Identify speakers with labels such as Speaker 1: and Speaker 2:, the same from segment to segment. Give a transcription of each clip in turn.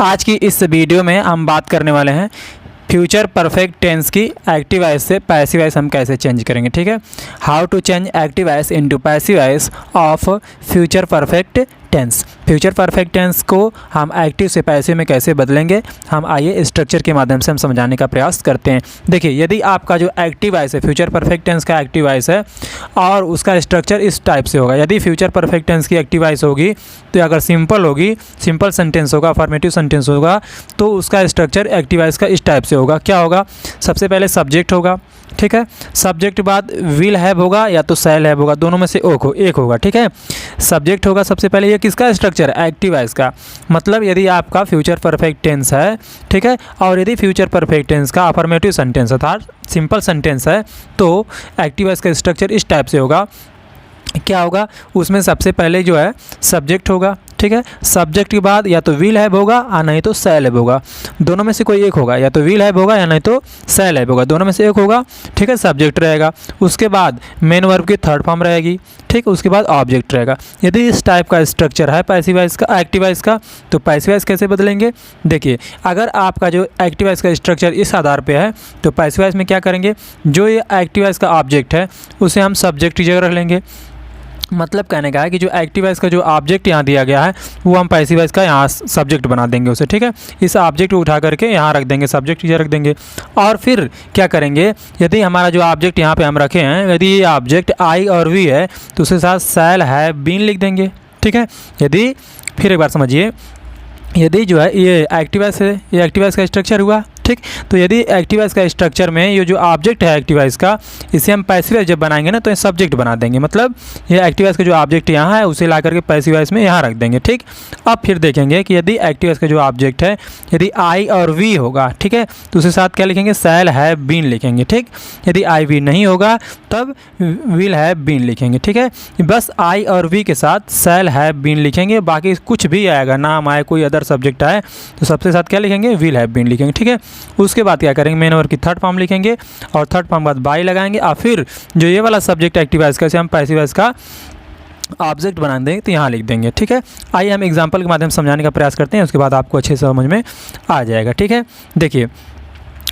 Speaker 1: आज की इस वीडियो में हम बात करने वाले हैं फ्यूचर परफेक्ट टेंस की एक्टिव वॉइस से पैसिव वॉइस हम कैसे चेंज करेंगे। ठीक है, how to change active voice into passive voice of future perfect tense. Future perfect tense को हम एक्टिव से पैसिव में कैसे बदलेंगे, हम आइए स्ट्रक्चर के माध्यम से हम समझाने का प्रयास करते हैं। देखिए, यदि आपका जो एक्टिव वॉइस है, फ्यूचर परफेक्ट टेंस का एक्टिव वॉइस है और उसका स्ट्रक्चर इस टाइप से होगा। यदि फ्यूचर परफेक्ट टेंस की एक्टिव वॉइस होगी तो अगर सिंपल होगी, सिंपल सेंटेंस होगा, अफर्मेटिव सेंटेंस होगा, तो उसका स्ट्रक्चर एक्टिव वॉइस का इस टाइप से होगा। क्या होगा, सबसे पहले सब्जेक्ट होगा, ठीक है, सब्जेक्ट बाद विल हैव होगा या तो शैल हैव होगा, दोनों में से एक होगा। ठीक है, सब्जेक्ट होगा सबसे पहले। ये किसका स्ट्रक्चर है, एक्टिव वॉइस का। मतलब यदि आपका फ्यूचर परफेक्ट टेंस है, ठीक है, और यदि फ्यूचर परफेक्ट टेंस का अफर्मेटिव सेंटेंस अर्थात सिंपल सेंटेंस है, तो एक्टिव वॉइस का स्ट्रक्चर इस टाइप से होगा। क्या होगा, उसमें सबसे पहले जो है सब्जेक्ट होगा, ठीक है, सब्जेक्ट के बाद या तो विल हैव होगा या नहीं तो शैल हैव होगा, दोनों में से कोई एक होगा, या तो विल हैव होगा या नहीं तो शैल हैव होगा, दोनों में से एक होगा। ठीक है, सब्जेक्ट रहेगा, उसके बाद मेन वर्ब की थर्ड फॉर्म रहेगी, ठीक, उसके बाद ऑब्जेक्ट रहेगा। यदि इस टाइप का स्ट्रक्चर है पैसिव वॉइस का, एक्टिव वॉइस का, तो पैसिव वॉइस कैसे बदलेंगे। देखिए, अगर आपका जो एक्टिव वॉइस का स्ट्रक्चर इस आधार पे है तो पैसिव वॉइस में क्या करेंगे, जो ये एक्टिव वॉइस का ऑब्जेक्ट है उसे हम सब्जेक्ट की जगह रख लेंगे। मतलब कहने का है कि जो एक्टिव वॉइस का जो ऑब्जेक्ट यहाँ दिया गया है वो हम पैसिव वॉइस का यहाँ सब्जेक्ट बना देंगे उसे। ठीक है, इस ऑब्जेक्ट को उठा करके यहाँ रख देंगे, सब्जेक्ट की जगह रख देंगे। और फिर क्या करेंगे, यदि हमारा जो ऑब्जेक्ट यहाँ पे हम रखे हैं, यदि ये ऑब्जेक्ट आई और वी है तो उसके साथ शैल हैव बीन लिख देंगे। ठीक है, यदि फिर एक बार समझिए, यदि जो है ये एक्टिव वॉइस है, ये एक्टिव वॉइस का स्ट्रक्चर हुआ, ठीक, तो यदि एक्टिव वॉइस का स्ट्रक्चर में ये जो ऑब्जेक्ट है एक्टिव वॉइस का, इसे हम पैसिव वॉइस जब बनाएंगे ना तो ये सब्जेक्ट बना देंगे। मतलब ये एक्टिव वॉइस का जो ऑब्जेक्ट यहाँ है उसे ला करके पैसिव वॉइस में यहाँ रख देंगे। ठीक, अब फिर देखेंगे कि यदि एक्टिव वॉइस का जो ऑब्जेक्ट है यदि आई और वी होगा, ठीक है, तो उसके साथ क्या लिखेंगे, शैल हैव बीन लिखेंगे। ठीक, यदि आई वी नहीं होगा तब विल हैव बीन लिखेंगे। ठीक है, बस आई और वी के साथ शैल हैव बीन लिखेंगे, बाकी कुछ भी आएगा, नाम आए, कोई अदर सब्जेक्ट आए तो सबसे साथ क्या लिखेंगे, विल हैव बीन लिखेंगे। ठीक है, उसके बाद क्या करेंगे, मेन वर्ब की थर्ड फॉर्म लिखेंगे और थर्ड फॉर्म बाद बाई लगाएंगे और फिर जो ये वाला सब्जेक्ट एक्टिव वॉइस का, इसे हम पैसिव वॉइस का ऑब्जेक्ट बना देंगे तो यहाँ लिख देंगे। ठीक है, आइए हम एग्जांपल के माध्यम से समझाने का प्रयास करते हैं, उसके बाद आपको अच्छे से समझ में आ जाएगा। ठीक है, देखिए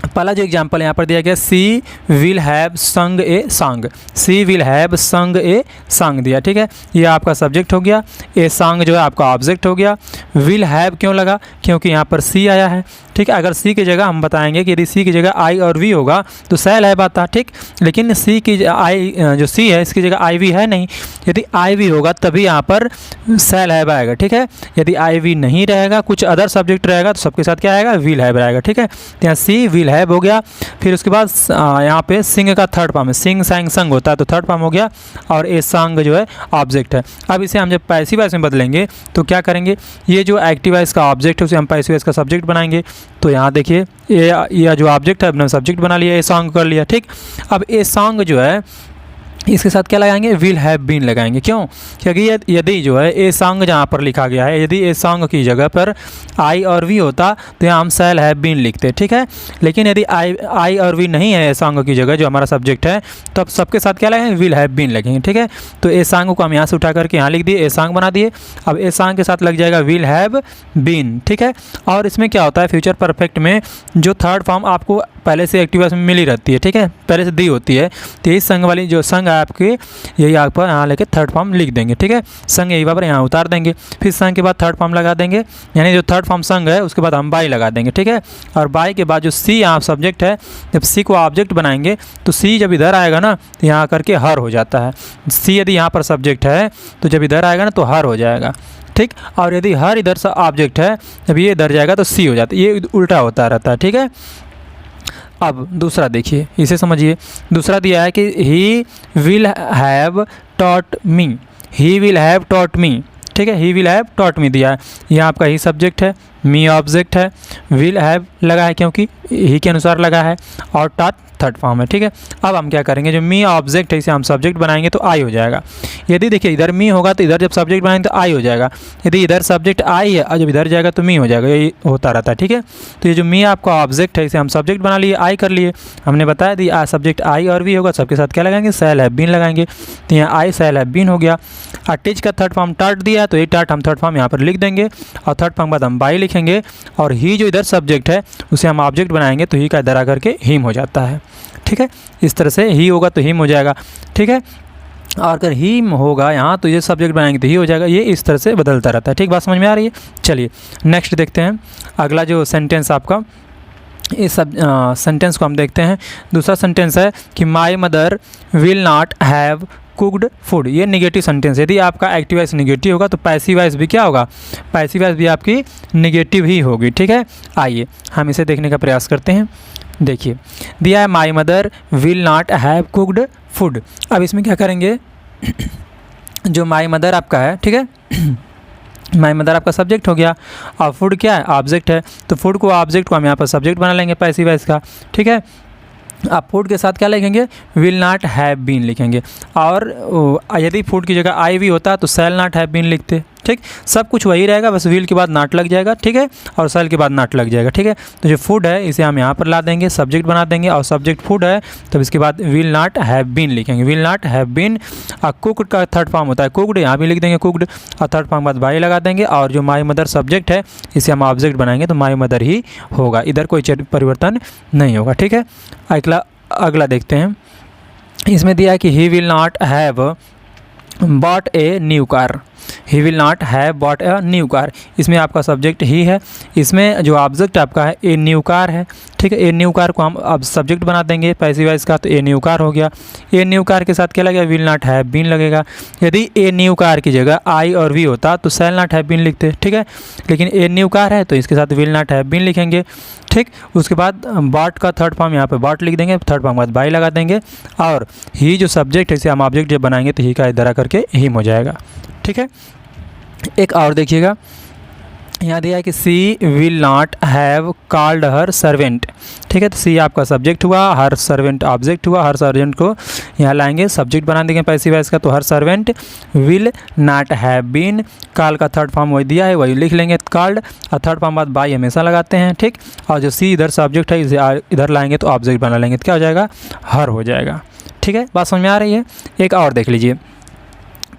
Speaker 1: पहला जो एग्जांपल यहाँ पर दिया गया, सी will have sung a song, she will have sung a song दिया। ठीक है, ये आपका सब्जेक्ट हो गया, ए सॉन्ग जो है आपका ऑब्जेक्ट हो गया। विल हैव क्यों लगा, क्योंकि यहाँ पर सी आया है। ठीक है, अगर सी की जगह हम बताएंगे कि यदि सी की जगह आई और वी होगा तो शैल हैव आता। ठीक, लेकिन सी की आई जो सी है इसकी जगह आई वी है नहीं, यदि आई वी होगा तभी यहाँ पर शैल हैव आएगा। ठीक है, यदि आई वी नहीं रहेगा, कुछ अदर सब्जेक्ट रहेगा तो सबके साथ क्या आएगा, विल हैव आएगा। ठीक है, तो यहाँ सी विल हैव हो गया। फिर उसके बाद यहाँ पे सिंग का थर्ड फॉर्म है, सिंग सैंग संग होता है तो थर्ड फॉर्म हो गया, और ए सॉन्ग जो है ऑब्जेक्ट है। अब इसे हम जब पैसिव वॉइस में बदलेंगे तो क्या करेंगे, ये जो एक्टिव वॉइस का ऑब्जेक्ट है उसे हम पैसिव वॉइस का सब्जेक्ट बनाएंगे। तो यहाँ देखिए ये जो ऑब्जेक्ट है अपने सब्जेक्ट बना लिया, ए सॉन्ग कर लिया। ठीक, अब ए सॉन्ग जो है इसके साथ क्या लगाएंगे, विल हैव बीन लगाएंगे। क्यों, क्योंकि यदि जो है ए सॉन्ग जहाँ पर लिखा गया है, यदि ए सॉन्ग की जगह पर आई और वी होता तो यहाँ हम शैल हैव बीन लिखते। ठीक है, लेकिन यदि आई और वी नहीं है ए सॉन्ग की जगह जो हमारा सब्जेक्ट है, तब सबके साथ क्या लगाएंगे, विल हैव बीन लगेंगे। ठीक है, तो ए सॉन्ग को हम यहाँ से उठा करके यहाँ लिख दिए, ए सॉन्ग बना दिए। अब ए सॉन्ग के साथ लग जाएगा विल हैव बीन। ठीक है, और इसमें क्या होता है, फ्यूचर परफेक्ट में जो थर्ड फॉर्म आपको पहले से एक्टिव वॉइस में मिली रहती है, ठीक है, पहले से दी होती है, तो यही संग वाली जो संग है आपके, यही आप पर यहाँ लेके थर्ड फॉर्म लिख देंगे। ठीक है, संग यही पर यहाँ उतार देंगे, फिर संग के बाद थर्ड फॉर्म लगा देंगे, यानी जो थर्ड फॉर्म संग है उसके बाद हम बाई लगा देंगे। ठीक है, और बाई के बाद जो सी यहाँ सब्जेक्ट है, जब सी को ऑब्जेक्ट बनाएंगे तो सी जब इधर आएगा ना तो यहाँ करके हर हो जाता है। सी यदि यहाँ पर सब्जेक्ट है तो जब इधर आएगा ना तो हर हो जाएगा। ठीक, और यदि हर इधर से ऑब्जेक्ट है, जब ये इधर जाएगा तो सी हो जाता है, ये उल्टा होता रहता है। ठीक है, अब दूसरा देखिए, इसे समझिए। दूसरा दिया है कि he will have taught me, he will have taught me. ठीक है, he will have taught me दिया है, यह आपका ही सब्जेक्ट है, मी ऑब्जेक्ट है, विल हैव लगा है क्योंकि ही के अनुसार लगा है, और टॉट थर्ड फॉर्म है। ठीक है, अब हम क्या करेंगे, जो मी ऑब्जेक्ट है इसे हम सब्जेक्ट बनाएंगे तो आई हो जाएगा। यदि देखिए इधर मी होगा तो इधर जब सब्जेक्ट बनाएंगे तो आई हो जाएगा, यदि इधर सब्जेक्ट आई है और जब इधर जाएगा तो मी हो जाएगा, यही होता रहता है। ठीक है, तो ये जो मी आपका ऑब्जेक्ट है इसे हम सब्जेक्ट बना लिए, आई कर लिए। हमने बताया दी सब्जेक्ट आई और वी होगा, सबके साथ क्या लगाएंगे, शैल हैव बीन लगाएंगे, तो यहाँ आई शैल हैव बीन हो गया। और टीच का थर्ड फॉर्म टाट दिया तो ये टाट हम थर्ड फॉर्म यहाँ पर लिख देंगे, और थर्ड फॉर्म बाद हम बाई लिखेंगे। लिखेंगे और ही जो इधर सब्जेक्ट है उसे हम ऑब्जेक्ट बनाएंगे तो ही का इधर आकर के हिम हो जाता है। ठीक है, इस तरह से ही होगा तो हिम हो जाएगा। ठीक है, और अगर ही होगा यहाँ तो ये सब्जेक्ट बनाएंगे तो ही हो जाएगा। ये इस तरह से बदलता रहता है। ठीक, बात समझ में आ रही है? चलिए नेक्स्ट देखते हैं अगला जो सेंटेंस आपका, इस सब सेंटेंस को हम देखते हैं। दूसरा सेंटेंस है कि my mother will not have cooked food. ये निगेटिव सेंटेंस है। यदि आपका एक्टिव वॉइस निगेटिव होगा तो पैसिव वॉइस भी क्या होगा? पैसिव वॉइस भी आपकी निगेटिव ही होगी। ठीक है, आइए हम इसे देखने का प्रयास करते हैं। देखिए दिया है my mother will not have cooked food. अब इसमें क्या करेंगे, जो माई मदर आपका है, ठीक है, माई मदर आपका सब्जेक्ट हो गया और फूड क्या है? ऑब्जेक्ट है। तो फूड को ऑब्जेक्ट को हम यहाँ पर सब्जेक्ट बना लेंगे पैसिव वॉइस का। ठीक है, आप फूड के साथ क्या लिखेंगे? विल नॉट हैव बीन लिखेंगे। और यदि फूड की जगह आई भी होता तो शैल नॉट हैव बीन लिखते। ठीक, सब कुछ वही रहेगा, बस विल के बाद नॉट लग जाएगा। ठीक है, और शैल के बाद नॉट लग जाएगा। ठीक है, तो जो फूड है इसे हम यहाँ पर ला देंगे, सब्जेक्ट बना देंगे और सब्जेक्ट फूड है तब इसके बाद विल नॉट हैव बीन लिखेंगे। Will not have been. Cooked का थर्ड फॉर्म होता है कुक्ड, यहाँ भी लिख देंगे कुक्ड और थर्ड फॉर्म बाद बाई लगा देंगे। और जो माई मदर सब्जेक्ट है इसे हम ऑब्जेक्ट बनाएंगे तो माई मदर ही होगा, इधर कोई परिवर्तन नहीं होगा। ठीक है, अगला देखते हैं। इसमें दिया है कि he will not have bought a new car. He will not have bought a new car. इसमें आपका सब्जेक्ट ही है, इसमें जो ऑब्जेक्ट आपका है ए न्यू कार है। ठीक है, ए न्यू कार को हम अब सब्जेक्ट बना देंगे पैसिव वॉइस का, तो ए न्यू कार हो गया। ए न्यू कार के साथ क्या लगेगा? विल नॉट हैव बीन लगेगा। यदि ए न्यू कार की जगह आई और वी होता तो शैल नॉट हैव बीन लिखते। ठीक है, लेकिन ए न्यू कार है तो इसके साथ विल नॉट हैव बीन लिखेंगे। ठीक, उसके बाद बॉट का थर्ड फॉर्म यहाँ पे बॉट लिख देंगे, थर्ड फॉर्म के बाद बाई लगा देंगे। और ही जो सब्जेक्ट है इसे हम ऑब्जेक्ट जब बनाएंगे तो ही का इधर आकर के हिम हो जाएगा। ठीक है, एक और देखिएगा, यहाँ दिया है कि she will not have called her servant. ठीक है, तो सी आपका सब्जेक्ट हुआ, हर सर्वेंट ऑब्जेक्ट हुआ। हर सर्वेंट को यहाँ लाएंगे, सब्जेक्ट बना देंगे पैसिव वॉइस का, तो her servant will not have been. Call का थर्ड फॉर्म वही दिया है वही लिख लेंगे कॉल्ड, और थर्ड फॉर्म बाद बाई हमेशा लगाते हैं। ठीक, और जो सी इधर सब्जेक्ट है इसे इधर लाएंगे तो ऑब्जेक्ट बना लेंगे तो क्या हो जाएगा? हर हो जाएगा। ठीक है, बात समझ में आ रही है? एक और देख लीजिए,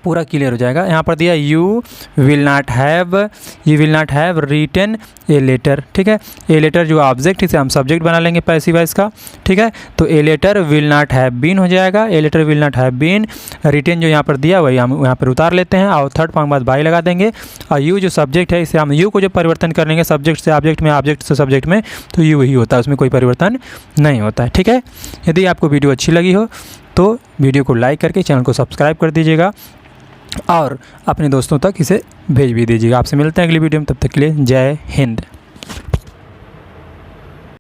Speaker 1: पूरा क्लियर हो जाएगा। यहाँ पर दिया you will not have written a letter. ठीक है, ए लेटर जो ऑब्जेक्ट इसे हम सब्जेक्ट बना लेंगे पैसिव वॉइस का। ठीक है, तो a letter will not have been हो जाएगा। A letter will not have been. Written जो यहाँ पर दिया वही हम यहाँ पर उतार लेते हैं और थर्ड फॉर्म बाद बाई लगा देंगे। और यू जो सब्जेक्ट है इसे हम यू को जो परिवर्तन कर लेंगे सब्जेक्ट से ऑब्जेक्ट में, ऑब्जेक्ट से सब्जेक्ट में, तो यू ही होता है, उसमें कोई परिवर्तन नहीं होता है। ठीक है, यदि आपको वीडियो अच्छी लगी हो तो वीडियो को लाइक करके चैनल को सब्सक्राइब कर दीजिएगा और अपने दोस्तों तक इसे भेज भी दीजिएगा। आपसे मिलते हैं अगली वीडियो में, तब तक के लिए जय हिंद।